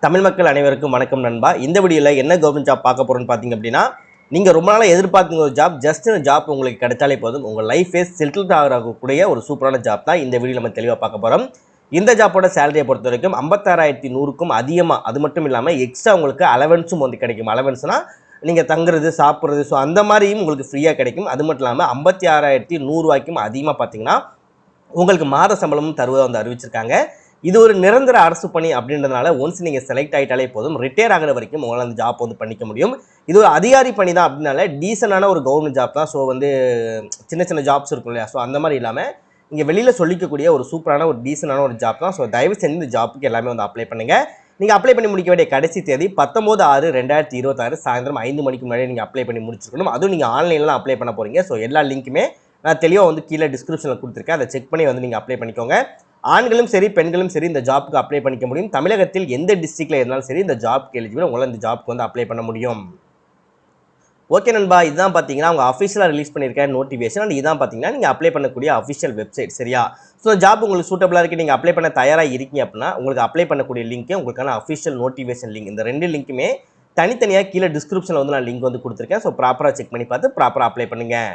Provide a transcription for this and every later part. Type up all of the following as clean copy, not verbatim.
தமிழ் மக்கள் அனைவருக்கும் வணக்கம் நண்பா. இந்த வீடியோவில் என்ன கவர்மெண்ட் ஜாப் பார்க்க போகிறோன்னு பார்த்தீங்க அப்படின்னா, நீங்கள் ரொம்ப நாளாக எதிர்பார்க்குற ஒரு ஜாப், ஜஸ்ட் இந்த ஜாப் உங்களுக்கு கிடைச்சாலே போதும், உங்கள் லைஃபே செட்டில் ஆகக்கூடிய ஒரு சூப்பரான ஜாப் தான் இந்த வீடியோ நம்ம தெளிவாக பார்க்க போகிறோம். இந்த ஜாப்போட சேலரியை பொறுத்த வரைக்கும் 56,100க்கும் அதிகமாக, அது மட்டும் இல்லாமல் எக்ஸ்ட்ரா உங்களுக்கு அலவன்ஸும் வந்து கிடைக்கும். அலவன்ஸ்னால் நீங்கள் தங்குறது, சாப்பிட்றது, ஸோ அந்த மாதிரியும் உங்களுக்கு ஃப்ரீயாக கிடைக்கும். அது மட்டும் இல்லாமல் 56,100 அதிகமாக பார்த்தீங்கன்னா உங்களுக்கு மாத சம்பளமும் தருவதாக வந்து அறிவிச்சிருக்காங்க. இது ஒரு நிரந்தர அரசு பணி அப்படின்றதுனால ஒன்ஸ் நீங்கள் செலக்ட் ஆகிட்டாலே போதும், ரிட்டையர் ஆகிற வரைக்கும் உங்களால் அந்த ஜாப் வந்து பண்ணிக்க முடியும். இது ஒரு அதிகாரி பணி தான் அப்படின்னால டீசெண்டான ஒரு கவர்மெண்ட் ஜாப் தான். ஸோ வந்து சின்ன சின்ன ஜாப்ஸ் இருக்கும் இல்லையா, ஸோ அந்த மாதிரி இல்லாமல் இங்கே வெளியில் சொல்லிக்கக்கூடிய ஒரு சூப்பரான ஒரு டீசெண்டான ஒரு ஜாப் தான். ஸோ தயவு செஞ்சு இந்த ஜாப்புக்கு எல்லாமே வந்து அப்ளை பண்ணுங்கள். நீங்கள் அப்ளை பண்ணி முடிக்க வேண்டிய கடைசி தேதி 19/6/2026 சாயந்தரம் 5 மணிக்கு முன்னாடி நீங்கள் அப்ளை பண்ணி முடிச்சிருக்கணும். அதுவும் நீங்கள் ஆன்லைனில் அப்ளை பண்ண போகிறீங்க. ஸோ எல்லா லிங்க்குமே நான் தெளிவாக வந்து கீழே டிஸ்கிரிப்ஷனில் கொடுத்துருக்கேன். அதை செக் பண்ணி வந்து நீங்கள் அப்ளை பண்ணிக்கோங்க. ஆண்களும் சரி பெண்களும் சரி இந்த ஜாப்புக்கு அப்ளை பண்ணிக்க முடியும். தமிழகத்தில் எந்த டிஸ்ட்ரிக்டில் இருந்தாலும் சரி இந்த ஜாப்க்கு எலிஜிபிள், உங்களால் இந்த ஜாப்க்கு வந்து அப்ளை பண்ண முடியும். ஓகே நண்பா, இதுதான் பார்த்தீங்கன்னா அவங்க அஃபிஷியலாக ரிலீஸ் பண்ணியிருக்க நோட்டிஃபிகேஷன். அண்ட் இதான் பார்த்தீங்கன்னா நீங்கள் அப்ளை பண்ணக்கூடிய அஃபிஷியல் வெப்சைட். சரியா? ஸோ ஜாப் உங்களுக்கு சூட்டபிளாக இருக்குது, நீங்கள் அப்ளை பண்ண தயாராக இருக்கீங்க அப்படின்னா உங்களுக்கு அப்ளை பண்ணக்கூடிய லிங்க்கு, உங்களுக்கான அஃபிஷியல் நோட்டிஃபிகேஷன் லிங்க், இந்த 2 லிங்க்குமே தனித்தனியாக கீழே டிஸ்கிரிப்ஷனில் வந்து நான் லிங்க் வந்து கொடுத்துருக்கேன். ஸோ ப்ராப்பராக செக் பண்ணி பார்த்து ப்ராப்பராக அப்ளை பண்ணுங்கள்.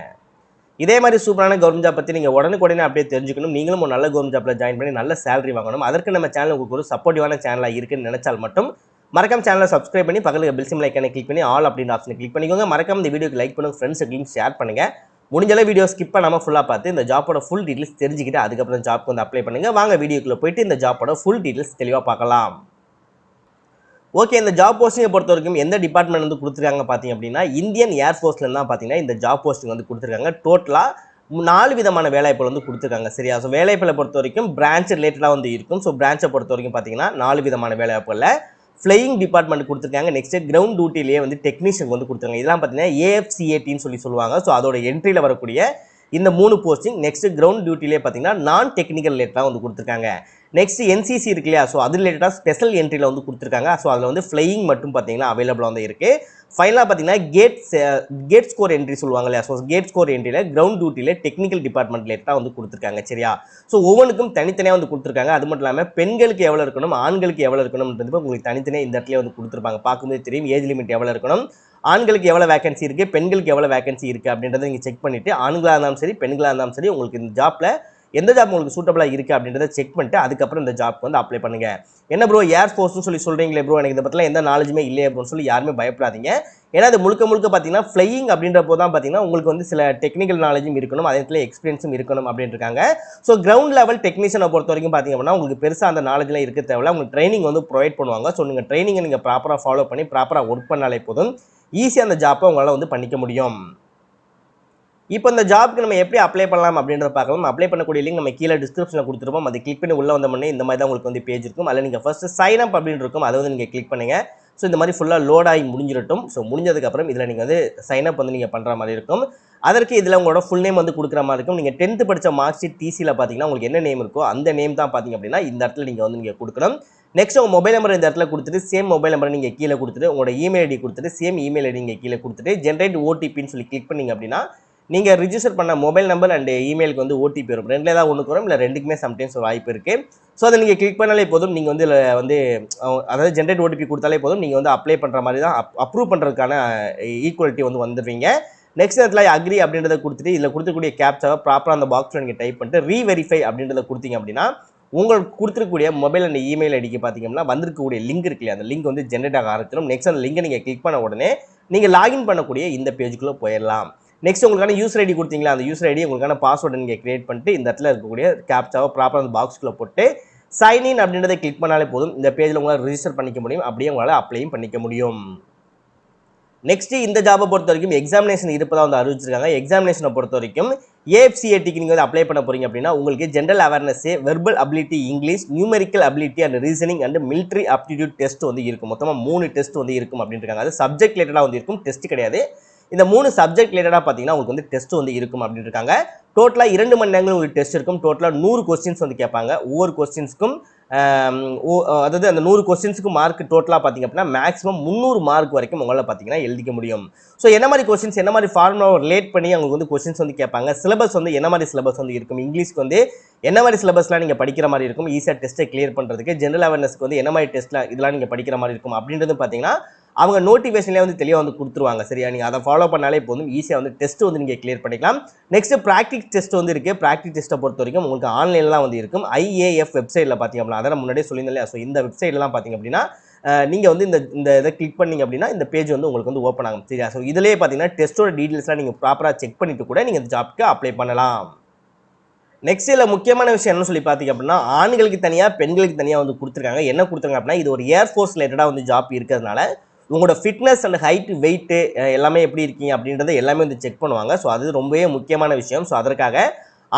இதே மாதிரி சூப்பரான கவர்மெண்ட் ஜாப் பற்றி நீங்கள் உடனுக்குடனே அப்படியே தெரிஞ்சுக்கணும், நீங்களும் ஒரு நல்ல கவர்மெண்ட் ஜாப்பில் ஜாயின் பண்ணி நல்ல சேலரி வாங்கணும். அதற்கு நம்ம சேனல் உங்களுக்கு ஒரு சப்போர்ட்டிவான சேனலாக இருக்குன்னு நினைச்சால் மட்டும் மறக்காம சேனலை சப்ஸ்கிரைப் பண்ணி பக்கத்தில் பெல் சிம்பல் ஐக்கானை கிளிக் பண்ணி ஆல் அப்படின்ற ஆப்ஷனை கிளிக் பண்ணிக்கோங்க. மறக்காம இந்த வீடியோக்கு லைக் பண்ணுங்க, ஃப்ரெண்ட்ஸுக்கு ஷேர் பண்ணுங்கள். முடிஞ்சளவு வீடியோ ஸ்கிப் பண்ணாமல் ஃபுல்லாக பார்த்து இந்த ஜாப்போட ஃபுல் டீட்டெயில்ஸ் தெரிஞ்சுக்கிட்டு அதுக்கப்புறம் ஜாப்க்கு வந்து அப்ளை பண்ணுங்கள். வாங்க வீடியோக்குள்ளே போயிட்டு இந்த ஜாப்போட ஃபுல் டீட்டெயில்ஸ் தெளிவாக பார்க்கலாம். ஓகே, இந்த ஜாப் போஸ்டிங்கை பொறுத்த வரைக்கும் எந்த டிபார்ட்மெண்ட் வந்து கொடுத்துருக்காங்க பார்த்தீங்க அப்படின்னா, இந்தியன் ஏர்ஃபோர்ஸ்லேருந்து தான் பார்த்தீங்கன்னா இந்த ஜாப் போஸ்டிங் வந்து கொடுத்துருக்காங்க. டோட்டலாக 4 விதமான வேலைவாய்ப்புகள் வந்து கொடுத்துருக்காங்க. சரியா? ஸோ வேலைவாய்ப்புகளை பொறுத்த வரைக்கும் பிரான்ச் ரிலேட்டடாக வந்து இருக்கும். ஸோ பிரான்ச்சை பொறுத்த வரைக்கும் பார்த்தீங்கன்னா 4 விதமான வேலைவாய்ப்புகளில் ஃப்ளையிங் டிபார்ட்மெண்ட் கொடுத்துருக்காங்க. நெக்ஸ்ட் கிரவுண்ட் டியூட்டிலேயே வந்து டெக்னீஷியன் வந்து கொடுத்துருக்காங்க. இதெல்லாம் பார்த்தீங்கன்னா ஏஎஃப்சிஏடின்னு சொல்லுவாங்க. ஸோ அதோட என்ட்ரியில் வரக்கூடிய இந்த 3 போஸ்டிங். நெக்ஸ்ட் கிரவுண்ட் டியூட்டிலே பார்த்தீங்கன்னா நான் டெக்னிக்கல் ரிலேட்டடாக வந்து கொடுத்துருக்காங்க. நெக்ஸ்ட் என்சிசி இருக்கு இல்லையா, ஸோ அது ரிலேட்டடாக ஸ்பெஷல் என்ட்ரியில் வந்து கொடுத்துருக்காங்க. ஸோ அதில் வந்து ஃப்ளையிங் மட்டும் பார்த்தீங்கன்னா அவைலபிளாக வந்து இருக்குது. ஃபைனலாக பார்த்தீங்கன்னா கேட் ஸ்கோர் என்ட்ரி சொல்லுவாங்க இல்லையா, ஸோ கேட் ஸ்கோர் என்ட்ரியில் கிரவுண்ட் டியூட்டியில் டெக்னிக்கல் டிபார்ட்மெண்ட் ரிலேட்டடாக வந்து கொடுத்துருக்காங்க. சரியா? ஸோ ஒவ்வொன்றுக்கும் தனித்தனியாக வந்து கொடுத்துருக்காங்க. அது மட்டும் இல்லாமல் பெண்களுக்கு எவ்வளோ இருக்கணும், ஆண்களுக்கு எவ்வளோ இருக்கணும்ன்றது உங்களுக்கு தனித்தனியாக இந்த இடத்துல வந்து கொடுத்துருப்பாங்க. பார்க்கும்போது தெரியும் ஏஜ் லிமிட் எவ்வளோ இருக்கணும், ஆண்களுக்கு எவ்வளோ வேகன்சி இருக்குது, பெண்களுக்கு எவ்வளோ வேகன்சி இருக்குது அப்படின்றத நீங்கள் செக் பண்ணிவிட்டு ஆண்களாக இருந்தாலும் சரி பெண்களாக இருந்தாலும் சரி உங்களுக்கு இந்த ஜாப்பில் எந்த ஜாப் உங்களுக்கு சூட்டபிளாக இருக்குது அப்படின்றத செக் பண்ணிட்டு அதுக்கப்புறம் இந்த ஜாப்க்கு வந்து அப்ளை பண்ணுங்கள். என்ன ப்ரோ ஏர் ஃபோர்ஸ்னு சொல்கிறீங்களே ப்ரோ, எனக்கு இதை பற்றிலாம் எந்த நாலேஜுமே இல்லையே அப்படின்னு சொல்லி யாருமே பயப்படாதீங்க. ஏன்னா அது முழுக்க பார்த்தீங்கன்னா ஃப்ளையிங் அப்படின்றப்போ தான் பார்த்தீங்கன்னா உங்களுக்கு வந்து சில டெக்னிக்கல் நாலேஜும் இருக்கணும், அதே இடத்துல எக்ஸ்பீரியன்ஸும் இருக்கணும் அப்படின்ட்டு இருக்காங்க. ஸோ கிரவுண்ட் லெவல் டெக்னீஷியனை பொறுத்த வரைக்கும் பார்த்தீங்க அப்படின்னா உங்களுக்கு பெருசாக அந்த நாலேஜ்லாம் இருக்க தேவையில்ல. உங்களுக்கு ட்ரைனிங் வந்து ப்ரொவைட் பண்ணுவாங்க. ஸோ நீங்கள் ட்ரைனிங்கை நீங்கள் ப்ராப்பராக ஃபாலோ பண்ணி ப்ராப்பராக ஒர்க் பண்ணாலே போதும், ஈஸியாக அந்த ஜாப்பை உங்களால் வந்து பண்ணிக்க முடியும். இப்போ இந்த ஜாப்க்கு நம்ம எப்படி அப்ளை பண்ணலாம் அப்படின்றத பார்க்கலாம். அப்ளை பண்ணக்கூடிய லிங்க் நம்ம கீழே டிஸ்கிரிப்ஷனில் கொடுத்துருப்போம். அதை கிளிக் பண்ணி உள்ளே வந்தோம்னே இந்த மாதிரி தான் உங்களுக்கு வந்து பேஜ் இருக்கும். அதில் நீங்கள் ஃபஸ்ட்டு சைன் அப் அப்படின்னு இருக்கும், அதை வந்து நீங்கள் கிளிக் பண்ணுங்கள். ஸோ இந்த மாதிரி ஃபுல்லாக லோட் ஆகி முடிஞ்சிடட்டும். ஸோ முடிஞ்சதுக்கப்புறம் இதில் நீங்கள் வந்து சைன் அப் வந்து நீங்கள் பண்ணுற மாதிரி இருக்கும். அதற்கு இதில் உங்களோட ஃபுல் நேம் வந்து கொடுக்குற மாதிரி இருக்கும். நீங்கள் 10th படித்த மார்க் ஷீட் டிசியில் பார்த்தீங்கன்னா உங்களுக்கு என்ன நேம் இருக்கோ அந்த நேம் தான் பார்த்தீங்க அப்படின்னா இந்த இடத்துல நீங்கள் வந்து நீங்கள் கொடுக்கணும். நெக்ஸ்ட் உங்கள் மொபைல் நம்பர் இந்த இடத்துல கொடுத்துட்டு சேம் மொபைல் நம்பரை நீங்கள் கீழே கொடுத்துட்டு உங்களோட இமெயில் ஐடி கொடுத்துட்டு சேம் இமெயில் ஐடி நீங்கள் கீழே கொடுத்துட்டு ஜென்ரேட் ஓடிபின்னு சொல்லி கிளிக் பண்ணிங்க அப்படின்னா நீங்கள் ரிஜிஸ்டர் பண்ண மொபைல் நம்பர் அண்ட் இமெயிலுக்கு வந்து ஓடிபி வரும். ரெண்டில் ஏதாவது ஒன்றுக்கு வரும், இல்லை ரெண்டுக்குமே சம்டைம்ஸ் ஒரு வாய்ப்பு இருக்குது. ஸோ அதை நீங்கள் கிளிக் பண்ணாலே போதும், நீங்கள் வந்து இதில் வந்து அதாவது ஜென்ரேட் ஓடிபி கொடுத்தாலே போதும், நீங்கள் வந்து அப்ளை பண்ணுற மாதிரி தான் அப்ரூவ் பண்ணுறதுக்கான ஈக்குவலிட்டி வந்து வந்துடுவீங்க. நெக்ஸ்ட் இடத்துல அக்ரி அப்படின்றத கொடுத்துட்டு இதில் கொடுத்துக்கூடிய கேப்சாவை ப்ராப்பராக அந்த பாக்ஸில் நீங்கள் டைப் பண்ணிட்டு ரீவெரிஃபை அப்படின்றத கொடுத்தீங்க அப்படின்னா உங்களுக்கு கொடுத்துருக்கூடிய மொபைல் அண்ட் இமெயில் ஐடிக்கு பார்த்தீங்கன்னா வந்திருக்கக்கூடிய லிங்க் இருக்கு இல்லையா, அந்த லிங்க் வந்து ஜென்ரேட் ஆக ஆரம்பிச்சிடும். நெக்ஸ்ட் அந்த லிங்கை நீங்கள் கிளிக் பண்ண உடனே நீங்கள் லாகின் பண்ணக்கூடிய இந்த பேஜுக்குள்ளே போயிடலாம். நெக்ஸ்ட் உங்களுக்கான யூசர் ஐடி கொடுத்தீங்களா, அந்த யூசர் ஐடி உங்களுக்கான பாஸ்வேர்டு நீங்கள் கிரியேட் பண்ணிட்டு இந்த இடத்துல இருக்கக்கூடிய கேப்சாவை ப்ராப்பராக அந்த பாக்ஸ்க்குள்ளே போட்டு சைன்இன் அப்படின்றத கிளிக் பண்ணாலே போதும், இந்த பேஜில் உங்களால் ரிஜிஸ்டர் பண்ணிக்க முடியும், அப்படியே உங்களால் அப்ளையும் பண்ணிக்க முடியும். நெக்ஸ்ட் இந்த ஜாபை பொறுத்த வரைக்கும் எக்ஸாமினேஷன் இருப்பதாக வந்து அறிவிச்சிருக்காங்க. எக்ஸாமினேஷனை பொறுத்த வரைக்கும் ஏஎஃப்சிஏடிக்கு நீங்கள் வந்து அப்ளை பண்ண போறீங்க அப்படின்னா உங்களுக்கு general awareness, verbal ability English, numerical ability and reasoning and military aptitude test வந்து இருக்கும். மொத்தமாக 3 டெஸ்ட் வந்து இருக்கும் அப்படின்னு இருக்காங்க. அது சப்ஜெக்ட் ரிலேட்டடாக வந்து இருக்கும், டெஸ்ட் கிடையாது. இந்த 3 சப்ஜெக்ட் ரிலேட்டடாக பார்த்தீங்கன்னா உங்களுக்கு வந்து டெஸ்ட் வந்து இருக்கும் அப்படின்னு இருக்காங்க. டோட்டலாக 2 மணி நேரங்கள் உங்களுக்கு டெஸ்ட் இருக்கும். டோட்டலாக 100 கொஸ்டின்ஸ் வந்து கேட்பாங்க. ஒவ்வொரு கொஸ்டின்ஸ்க்கும் அதாவது அந்த 100 கொஸ்டின்ஸுக்கு மார்க் டோட்டலாக பார்த்தீங்க அப்படின்னா மேக்ஸிமம் 300 மார்க் வரைக்கும் உங்களால் பார்த்தீங்கன்னா எழுதிக்க முடியும். ஸோ என்ன மாதிரி கொஸ்டின்ஸ், என்ன மாதிரி ஃபார்முலாவை ரிலேட் பண்ணி அவங்களுக்கு வந்து கொஸ்டின்ஸ் வந்து கேட்பாங்க, சிலபஸ் வந்து என்ன மாதிரி சிலபஸ் வந்து இருக்கும், இங்கிலீஷ்க்கு வந்து என்ன மாதிரி சிலபஸ்லாம் நீங்கள் படிக்கிற மாதிரி இருக்கும், ஈஸியாக டெஸ்ட்டை கிளியர் பண்ணுறதுக்கு, ஜென்ரல் அவேர்னஸ்க்கு வந்து என்ன மாதிரி டெஸ்ட்லாம் இதெல்லாம் நீங்கள் படிக்கிற மாதிரி இருக்கும் அப்படின்றது பார்த்தீங்கன்னா அவங்க நோட்டிஃபிகேஷன்லேயே வந்து தெளிவாக வந்து கொடுத்துருவாங்க. சரியா, நீங்கள் அதை ஃபாலோ பண்ணாலே போதும், ஈஸியாக வந்து டெஸ்ட் வந்து நீங்கள் கிளியர் பண்ணிக்கலாம். நெக்ஸ்ட் ப்ராக்டிஸ் டெஸ்ட் வந்து இருக்குது. ப்ராக்டிஸ் டெஸ்ட்டை பொறுத்த வரைக்கும் உங்களுக்கு ஆன்லைன்லாம் வந்து இருக்கும். IAF வெப்சைட்டில் பார்த்தீங்க அப்படின்னா, அதை முன்னாடியே சொல்லியிருந்தேன் இல்லையா, ஸோ இந்த வெப்சைட்லாம் பார்த்தீங்க அப்படின்னா நீங்கள் வந்து இந்த இதை கிளிக் பண்ணிங்க அப்படின்னா இந்த பேஜ் வந்து உங்களுக்கு வந்து ஓப்பன் ஆகும். சரியா, ஸோ இதிலே பார்த்தீங்கன்னா டெஸ்ட்டோட டீட்டெயில்ஸ்லாம் நீங்கள் ப்ராப்பராக செக் பண்ணிட்டு கூட நீங்கள் இந்த ஜாப்க்கு அப்ளை பண்ணலாம். நெக்ஸ்ட் இதில் முக்கியமான விஷயம் என்ன சொல்லி பார்த்தீங்க அப்படின்னா, ஆண்களுக்கு தனியாக பெண்களுக்கு தனியாக வந்து கொடுத்துருக்காங்க. என்ன கொடுத்துருக்காங்க அப்படின்னா, இது ஒரு ஏர்ஃபோர்ஸ் ரிலேட்டடாக வந்து ஜாப் இருக்கிறதுனால உங்களோட ஃபிட்னஸ் அண்ட் ஹைட் வெயிட்டு எல்லாமே எப்படி இருக்கீங்க அப்படின்றத எல்லாமே வந்து செக் பண்ணுவாங்க. ஸோ அது ரொம்பவே முக்கியமான விஷயம். ஸோ அதற்காக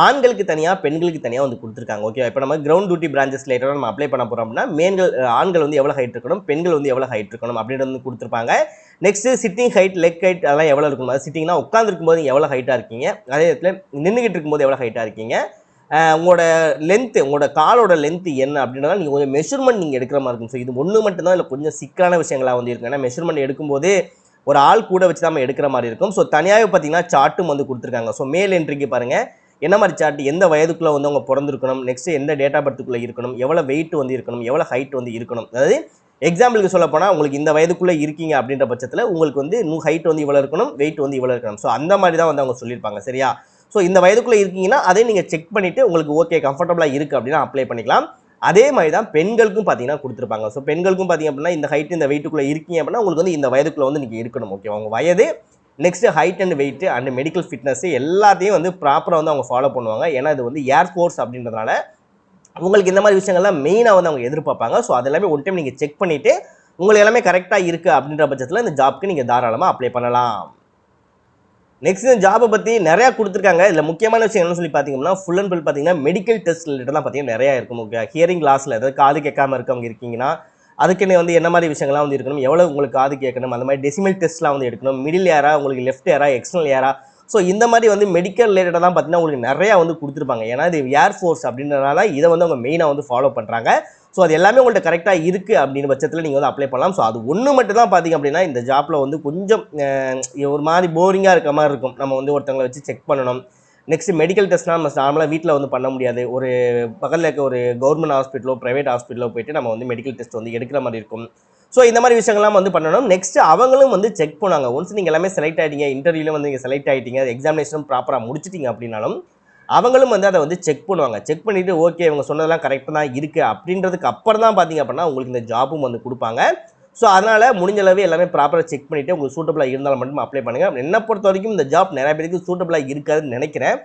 ஆண்களுக்கு தனியாக பெண்களுக்கு தனியாக வந்து கொடுத்துருக்காங்க. ஓகே, இப்போ நம்ம கிரவுண்ட் டியூட்டி பிரான்ச்சஸ் ரிலேட்டடாக நம்ம அப்ளை பண்ண போகிறோம் அப்படின்னா ஆண்கள் வந்து எவ்வளோ ஹைட் இருக்கணும், பெண்கள் வந்து எவ்வளோ ஹைட் இருக்கணும் அப்படின்றது வந்து கொடுத்துருப்பாங்க. Next sitting height, leg height அதெல்லாம் எவ்வளோ இருக்கணும், அது சிட்டிங்னா உட்காந்துருக்கும் போது எவ்வளோ ஹைட்டாக இருக்கீங்க, அதே இடத்துல நின்றுக்கிட்டு இருக்கும்போது எவ்வளோ ஹைட்டாக இருக்கீங்க, உங்களோட லென்த்து, உங்களோட காலோட லென்த்து என்ன அப்படின்றத நீங்கள் கொஞ்சம் மெஷர்மெண்ட் நீங்கள் எடுக்கிற மாதிரி இருக்கும். ஸோ இது ஒன்று மட்டும்தான் இல்லை கொஞ்சம் சிக்கலான விஷயங்களாக வந்து இருக்கும். ஏன்னா மெஷர்மெண்ட் எடுக்கும்போது ஒரு ஆள் கூட வச்சு தான் நம்ம எடுக்கிற மாதிரி இருக்கும். ஸோ தனியாக பார்த்தீங்கன்னா சார்ட்டும் வந்து கொடுத்துருக்காங்க. ஸோ மேல் என்ட்ரிக்கு பாருங்கள் என்ன மாதிரி சார்ட், எந்த வயதுக்குள்ளே வந்து அவங்க பிறந்திருக்கணும், நெக்ஸ்ட் எந்த டேட்டா பர்த்துக்குள்ளே இருக்கணும், எவ்வளோ வெயிட் வந்து இருக்கணும், எவ்வளோ ஹைட் வந்து இருக்கணும். அதாவது எக்ஸாம்பிளுக்கு சொல்ல போனால் உங்களுக்கு இந்த வயதுக்குள்ளே இருக்கீங்க அப்படின்ற பட்சத்தில் உங்களுக்கு வந்து ஹைட் வந்து இவ்வளோ இருக்கணும், வெயிட் வந்து இவ்வளோ இருக்கணும். ஸோ அந்த மாதிரி தான் வந்து அவங்க சொல்லியிருப்பாங்க. சரியா, ஸோ இந்த வயதுக்குள்ளே இருக்கீங்கன்னா அதை நீங்கள் செக் பண்ணிவிட்டு உங்களுக்கு ஓகே கம்ஃபர்டபுளாக இருக்குது அப்படின்னா அப்ளை பண்ணிக்கலாம். அதே மாதிரி தான் பெண்களுக்கும் பார்த்தீங்கன்னா கொடுத்துருப்பாங்க. ஸோ பெண்களுக்கும் பார்த்தீங்க அப்படின்னா இந்த ஹைட் இந்த வெயிட்டுக்குள்ளே இருக்கீங்க அப்படின்னா உங்களுக்கு வந்து இந்த வயதுக்குள்ளே வந்து நீங்கள் இருக்கணும். ஓகே, உங்கள் வயது, next height and weight and medical fitness எல்லாத்தையும் வந்து ப்ராப்பராக வந்து அவங்க ஃபாலோ பண்ணுவாங்க. ஏன்னா இது வந்து ஏர்ஃபோர்ஸ் அப்படின்றதுனால உங்களுக்கு இந்த மாதிரி விஷயங்கள்லாம் மெயினாக வந்து அவங்க எதிர்பார்ப்பாங்க. ஸோ அது எல்லாமே ஒன் டைம் நீங்கள் செக் பண்ணிவிட்டு உங்களுக்கு எல்லாமே கரெக்டாக இருக்குது அப்படின்ற பட்சத்தில் இந்த ஜாப்க்கு நீங்கள் தாராளமாக அப்ளை பண்ணலாம். நெக்ஸ்ட் இந்த ஜாபை பற்றி நிறையா கொடுத்துருக்காங்க. இதில் முக்கியமான விஷயம் என்ன சொல்லி பார்த்தீங்கன்னா, ஃபுல் அண்ட் ஃபுல் பார்த்தீங்கன்னா மெடிக்கல் டெஸ்ட் ரிலேட்டடாக பார்த்தீங்கன்னா நிறையா இருக்கும். ஓகே, ஹியரிங் லாஸில் அதாவது காது கேட்காம இருக்கவங்க இருக்கீங்கன்னா அதுக்குன்னு வந்து என்ன மாதிரி விஷயங்கள்லாம் வந்து இருக்கணும், எவ்வளோ உங்களுக்கு காது கேட்கணும், அந்த மாதிரி டெசிமல் டெஸ்ட்லாம் வந்து எடுக்கணும், மிடில் ஏரா, உங்களுக்கு left era, external era. So இந்த மாதிரி வந்து மெடிக்கல் ரிலேட்டடாக தான் பார்த்தீங்கன்னா உங்களுக்கு நிறையா வந்து கொடுத்துருப்பாங்க. ஏன்னா இது ஏர்ஃபோர்ஸ் அப்படின்றதுனால இதை வந்து அவங்க மெயினாக வந்து ஃபாலோ பண்ணுறாங்க. ஸோ அது எல்லாமே உங்கள்கிட்ட கரெக்டாக இருக்குது அப்படின்னு பட்சத்தில் நீங்கள் வந்து அப்ளை பண்ணலாம். ஸோ அது ஒன்று மட்டும் தான் பார்த்தீங்க அப்படின்னா இந்த ஜாப்பில் வந்து கொஞ்சம் ஒரு மாதிரி போரிங்காக இருக்க மாதிரி இருக்கும். நம்ம வந்து ஒருத்தவங்களை வச்சு செக் பண்ணணும். நெக்ஸ்ட் மெடிக்கல் டெஸ்ட்லாம் நம்ம நார்மலாக வீட்டில் வந்து பண்ண முடியாது. ஒரு பக்கத்தில் இருக்க ஒரு கவர்மெண்ட் ஹாஸ்பிட்டலோ ப்ரைவேட் ஹாஸ்பிட்டலோ போயிட்டு நம்ம வந்து மெடிக்கல் டெஸ்ட் வந்து எடுக்கிற மாதிரி இருக்கும். ஸோ இந்த மாதிரி விஷயங்கள்லாம் வந்து பண்ணணும். நெக்ஸ்ட் அவங்களும் வந்து செக் பண்ணுவாங்க. ஒன்ஸ் நீங்கள் எல்லாமே செலக்ட் ஆகிட்டீங்க, இன்டர்வியூவில் வந்து நீங்கள் செலக்ட் ஆகிட்டீங்க, எக்ஸாமினேஷனும் ப்ராப்பராக முடிச்சிட்டிங்க அப்படின்னாலும் அவங்களும் வந்து அதை வந்து செக் பண்ணுவாங்க. செக் பண்ணிவிட்டு ஓகே இவங்க சொன்னதெல்லாம் கரெக்டாக தான் இருக்குது அப்படின்றதுக்கு அப்புறம் தான் பார்த்தீங்க அப்படின்னா உங்களுக்கு இந்த ஜாப்பும் வந்து கொடுப்பாங்க. ஸோ அதனால் முடிஞ்ச அளவு எல்லாமே ப்ராப்பராக செக் பண்ணிவிட்டு உங்களுக்கு சூட்டபுளாக இருந்தாலும் மட்டும் அப்ளை பண்ணுங்கள். என்னை பொறுத்த வரைக்கும் இந்த ஜாப் நிறைய பேருக்கு சூட்டபுளாக இருக்காதுன்னு நினைக்கிறேன்.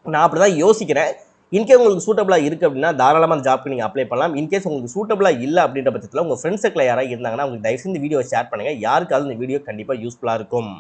நான் அப்படி தான் யோசிக்கிறேன். இன்கேஸ் உங்களுக்கு சூட்டபுளாக இருக்குது அப்படின்னா தாராளமாக அந்த ஜாப்க்கு நீங்கள் அப்ளை பண்ணலாம். இன்கேஸ் உங்களுக்கு சூட்டபுளாக இல்லை அப்படின்ற பட்சத்தில் உங்கள் ஃப்ரெண்ட்ஸ் சர்க்கிளில் யாராவது இருந்தாங்கன்னா அவங்களுக்கு தயவுசெய்து இந்த வீடியோ ஷேர் பண்ணுங்கள். யாருக்காவது இந்த வீடியோ கண்டிப்பாக யூஸ்ஃபுல்லாக இருக்கும்.